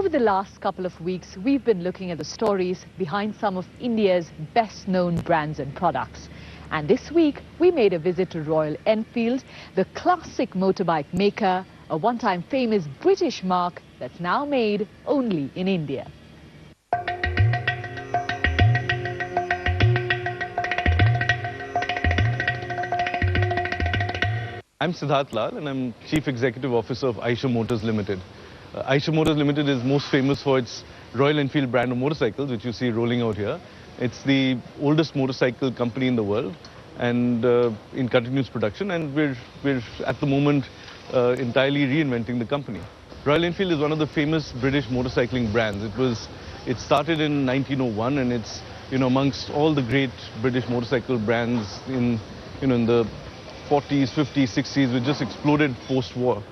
Over the last couple of weeks, we've been looking at the stories behind some of India's best-known brands and products. And this week, we made a visit to Royal Enfield, the classic motorbike maker, a one-time famous British marque that's now made only in India. I'm Siddhartha and I'm Chief Executive Officer of Eicher Motors Limited. Eicher Motors Limited is most famous for its Royal Enfield brand of motorcycles, which you see rolling out here. It's the oldest motorcycle company in the world and in continuous production, and we're at the moment entirely reinventing the company. Royal Enfield is one of the famous British motorcycling brands. It started in 1901, and it's amongst all the great British motorcycle brands in the 40s, 50s, 60s, which just exploded post-war.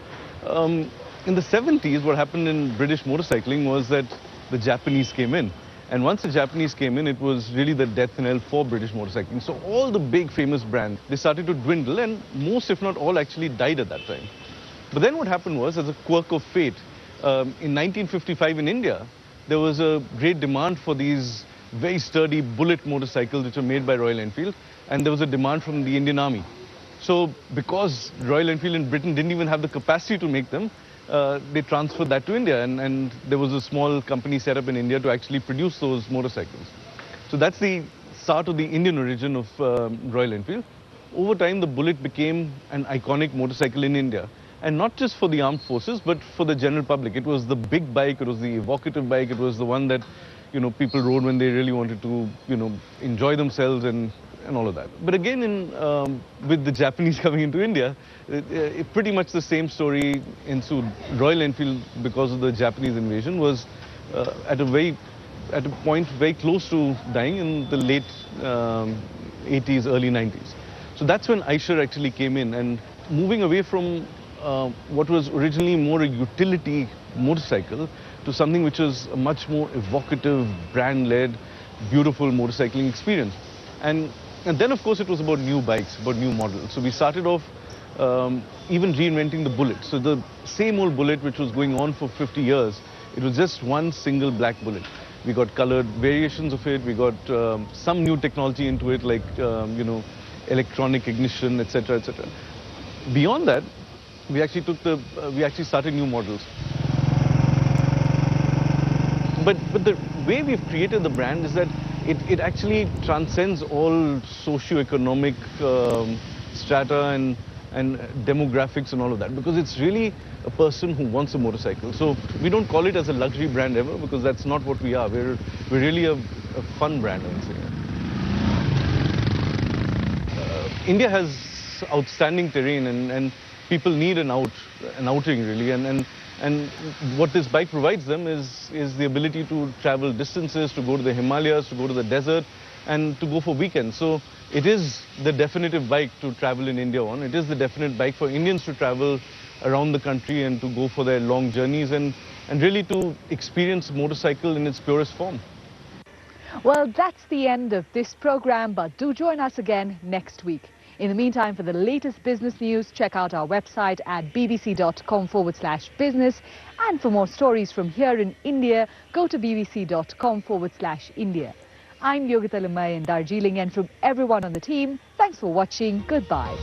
In the 70s, what happened in British motorcycling was that the Japanese came in. And once the Japanese came in, it was really the death knell for British motorcycling. So all the big famous brands, they started to dwindle, and most, if not all, actually died at that time. But then what happened was, as a quirk of fate, in 1955 in India, there was a great demand for these very sturdy bullet motorcycles which were made by Royal Enfield, and there was a demand from the Indian Army. So because Royal Enfield in Britain didn't even have the capacity to make them, they transferred that to India, and there was a small company set up in India to actually produce those motorcycles. So that's the start of the Indian origin of Royal Enfield. Over time, the Bullet became an iconic motorcycle in India, and not just for the armed forces, but for the general public. It was the big bike, it was the evocative bike, it was the one that people rode when they really wanted to enjoy themselves and all of that. But again, with the Japanese coming into India, pretty much the same story ensued. Royal Enfield, because of the Japanese invasion, was at a point very close to dying in the late 80s, early 90s. So that's when Eicher actually came in, and moving away from what was originally more a utility motorcycle to something which was a much more evocative, brand-led, beautiful motorcycling experience. And then, of course, it was about new bikes, about new models. So we started off even reinventing the Bullet. So the same old Bullet, which was going on for 50 years, it was just one single black Bullet. We got colored variations of it. We got some new technology into it, like electronic ignition, etc., etc. Beyond that, we actually started new models. But the way we've created the brand is that it actually transcends all socio-economic strata and demographics and all of that, because it's really a person who wants a motorcycle. So we don't call it as a luxury brand ever, because that's not what we are. We're really a fun brand, I would say. India has outstanding terrain, and people need an outing really, and what this bike provides them is the ability to travel distances, to go to the Himalayas, to go to the desert, and to go for weekends. So it is the definitive bike to travel in India on. It is the definite bike for Indians to travel around the country and to go for their long journeys and really to experience motorcycle in its purest form. Well, that's the end of this program, but do join us again next week. In the meantime, for the latest business news, check out our website at bbc.com/business. And for more stories from here in India, go to bbc.com/India. I'm Yogita Limay in Darjeeling, and from everyone on the team, thanks for watching. Goodbye.